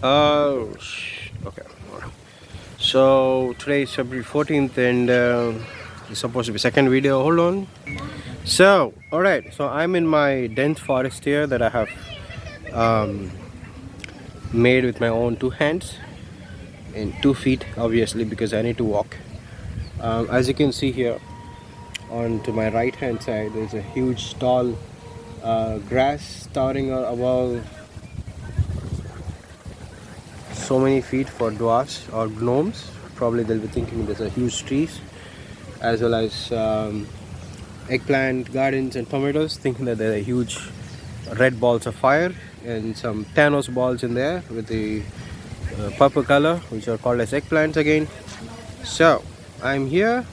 Okay. So today is February 14th, and it's supposed to be second video. Hold on. So, alright. So I'm in my dense forest here that I have um, made with my own two hands and 2 feet, obviously, because I need to walk. As you can see here, on to my right hand side, there's a huge tall grass towering above so many feet for dwarfs or gnomes. Probably they'll be thinking there's a huge trees, as well as eggplant gardens and tomatoes, thinking that there are huge red balls of fire and some Thanos balls in there with the purple color, which are called as eggplants again. So I'm here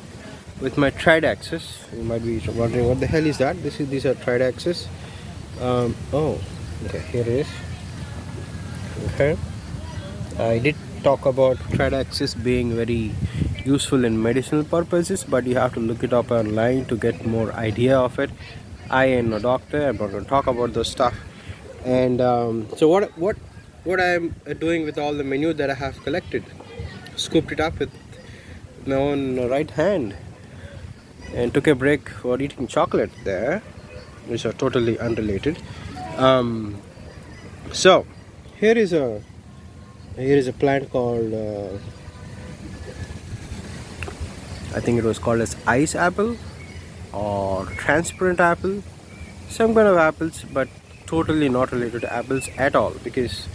with my tridaxis. You might be wondering what the hell is that. These are tridaxis. Oh, okay, here it is. Okay, I did talk about tridaxis being very useful in medicinal purposes, but you have to look it up online to get more idea of it. I am a doctor. I'm not going to talk about those stuff. And so what I'm doing with all the manure that I have collected, scooped it up with my own right hand, and took a break for eating chocolate there, which are totally unrelated. So here is a plant called I think it was called as ice apple or transparent apple, some kind of apples, but totally not related to apples at all, because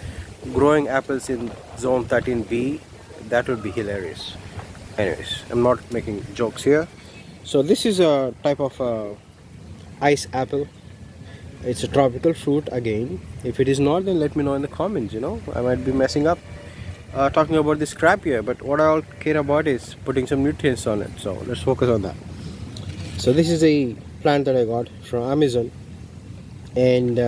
growing apples in zone 13B, that would be hilarious. Anyways, I'm not making jokes here. So this is a type of ice apple. It's a tropical fruit again. If it is not, then let me know in the comments. I might be messing up talking about this crap here, but what I all care about is putting some nutrients on it. So let's focus on that. So this is a plant that I got from Amazon, and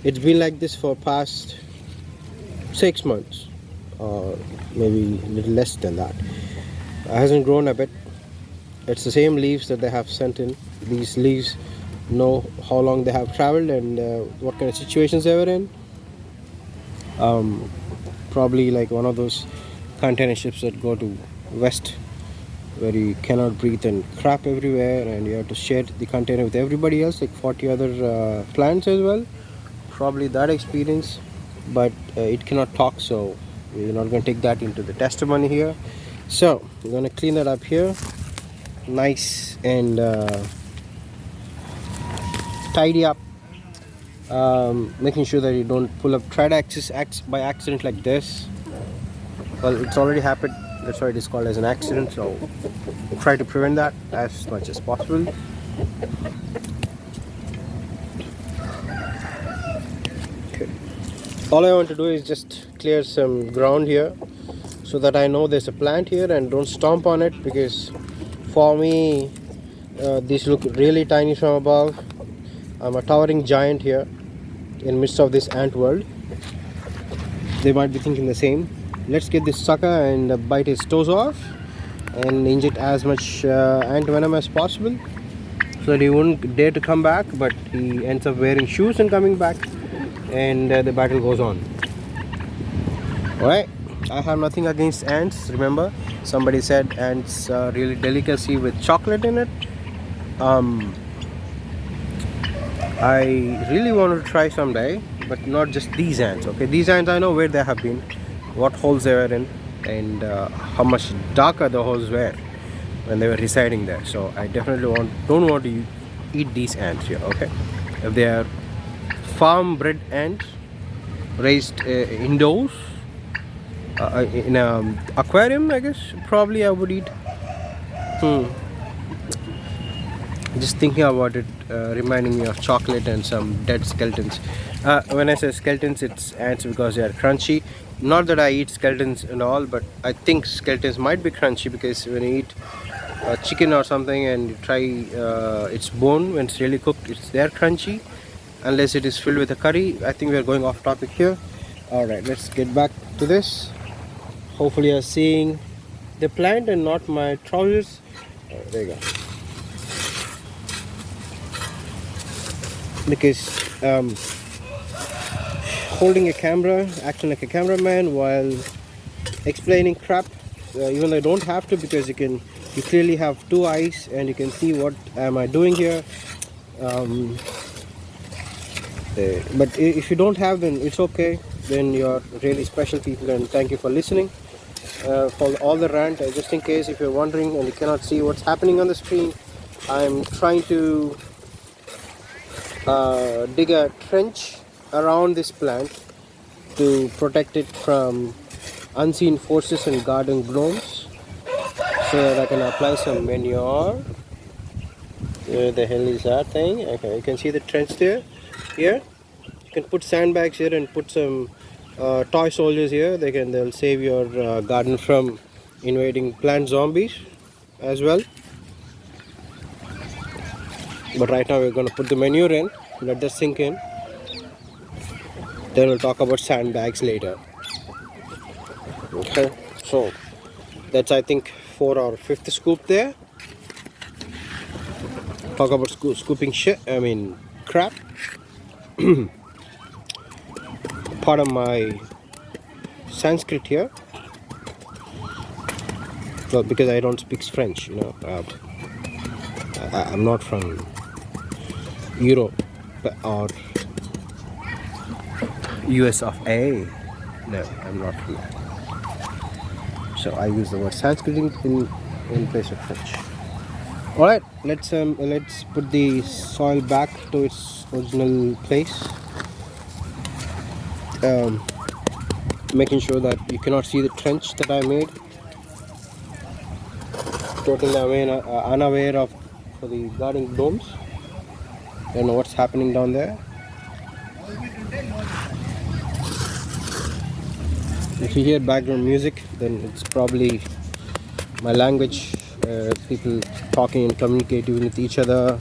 it's been like this for past 6 months, or maybe a little less than that. It hasn't grown a bit. It's the same leaves that they have sent in. These leaves know how long they have traveled and what kind of situations they were in. Probably like one of those container ships that go to west, where you cannot breathe and crap everywhere, and you have to share the container with everybody else, like 40 other plants as well. Probably that experience, but it cannot talk, so we're not going to take that into the testimony here. So we're going to clean that up here, nice and tidy up, making sure that you don't pull up tridaxis by accident like this. Well, it's already happened, that's why it is called as an accident, so try to prevent that as much as possible. Okay. All I want to do is just clear some ground here so that I know there's a plant here and don't stomp on it, because for me these look really tiny from above. I'm a towering giant here in midst of this ant world. They might be thinking the same. Let's get this sucker and bite his toes off and inject as much ant venom as possible, so that he won't dare to come back, but he ends up wearing shoes and coming back, and the battle goes on. Alright, I have nothing against ants. Remember, somebody said ants are really delicacy with chocolate in it. I really want to try someday, but not just these ants. Okay, these ants, I know where they have been, what holes they were in, and how much darker the holes were when they were residing there. So I definitely don't want to eat these ants here. Okay, if they are farm bred ants raised indoors in an aquarium, I guess probably I would eat. Just thinking about it, reminding me of chocolate and some dead skeletons. When I say skeletons, it's ants because they are crunchy. Not that I eat skeletons and all, but I think skeletons might be crunchy, because when you eat chicken or something and you try its bone when it's really cooked, it's there crunchy, unless it is filled with a curry. I think we are going off topic here. Alright, let's get back to this. Hopefully you're seeing the plant and not my trousers. There you go. Because holding a camera, acting like a cameraman while explaining crap, even though I don't have to, because you clearly have two eyes and you can see what am I doing here. um, but if you don't have, then it's okay, then you're really special people, and thank you for listening. For all the rant, just in case if you're wondering and you cannot see what's happening on the screen, I'm trying to dig a trench around this plant to protect it from unseen forces and garden gnomes, so that I can apply some manure. Where the hell is that thing? Okay, you can see the trench there. Here you can put sandbags here and put some toy soldiers here. They'll save your garden from invading plant zombies as well. But right now we're going to put the manure in, let that sink in, then we'll talk about sandbags later. Okay, so that's, I think, 4th or 5th scoop there. Talk about scooping crap. Part of my Sanskrit here. Well, because I don't speak French, I'm not from Europe or US of A. No, I'm not from that. So I use the word Sanskrit in place of French. All right, let's put the soil back to its original place. Making sure that you cannot see the trench that I made. Totally unaware of for the garden domes. Don't know what's happening down there. If you hear background music, then it's probably my language. People talking and communicating with each other,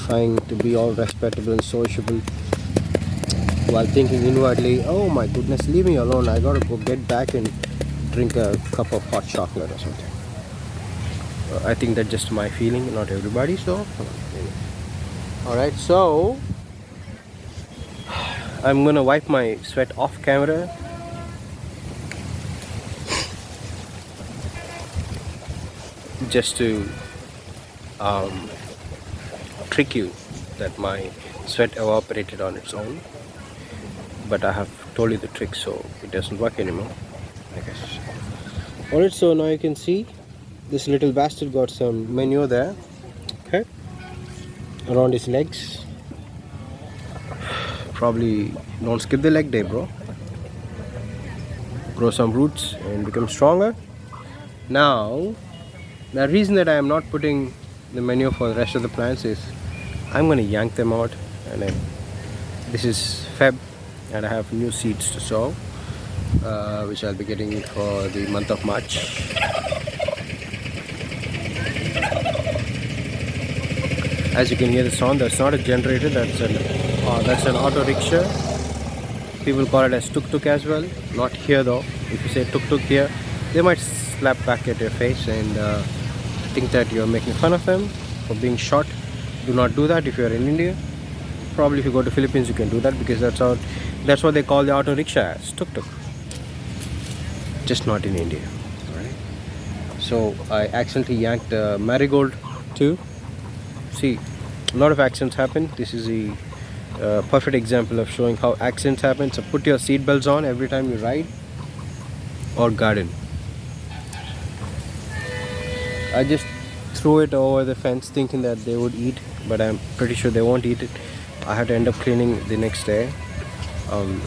trying to be all respectable and sociable, while thinking inwardly, oh my goodness, leave me alone, I gotta go get back and drink a cup of hot chocolate or something. I think that's just my feeling, not everybody. So alright, so I'm gonna wipe my sweat off camera. Just to trick you that my sweat evaporated on its own, but I have told you the trick, so it doesn't work anymore, I guess. Alright, so now you can see this little bastard got some manure there, okay, around his legs. Probably don't skip the leg day, bro. Grow some roots and become stronger. Now the reason that I am not putting the manure for the rest of the plants is I'm going to yank them out, and then this is Feb and I have new seeds to sow, which I'll be getting for the month of March. As you can hear the sound, that's not a generator, that's an auto rickshaw. People call it as tuk-tuk as well. Not here though. If you say tuk-tuk here, they might slap back at your face and think that you're making fun of them for being short. Do not do that if you're in India. Probably if you go to Philippines you can do that, because that's what they call the auto rickshaw as, tuk-tuk. Just not in India. Alright. So I accidentally yanked the marigold too. See, a lot of accidents happen. This is the perfect example of showing how accidents happen. So put your seat belts on every time you ride or garden. I just threw it over the fence thinking that they would eat, but I'm pretty sure they won't eat it. I had to end up cleaning the next day.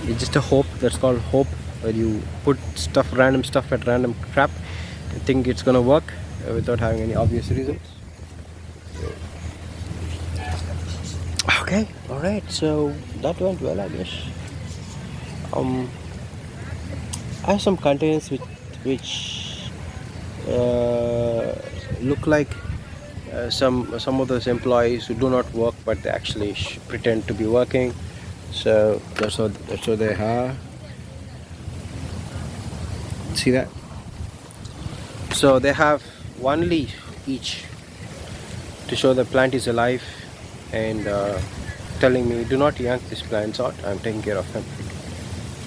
It's just a hope. That's called hope, where you put random stuff at random crap and think it's gonna work without having any obvious reasons. Okay, alright, so that went well, I guess. I have some containers which look like some of those employees who do not work, but they actually pretend to be working. So that's what they are. See that? So they have one leaf each to show the plant is alive, and telling me, do not yank these plants out, I'm taking care of them.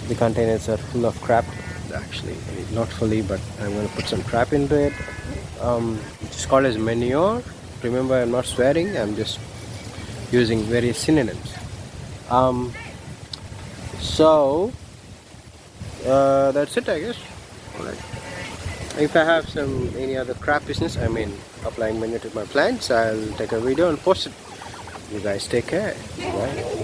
The containers are full of crap. Actually, not fully, but I'm going to put some crap into it. It's called as manure. Remember, I'm not swearing, I'm just using various synonyms. So that's it, I guess. Alright. If I have any other crap business, I mean applying manure to my plants, I'll take a video and post it. You guys take care. Bye.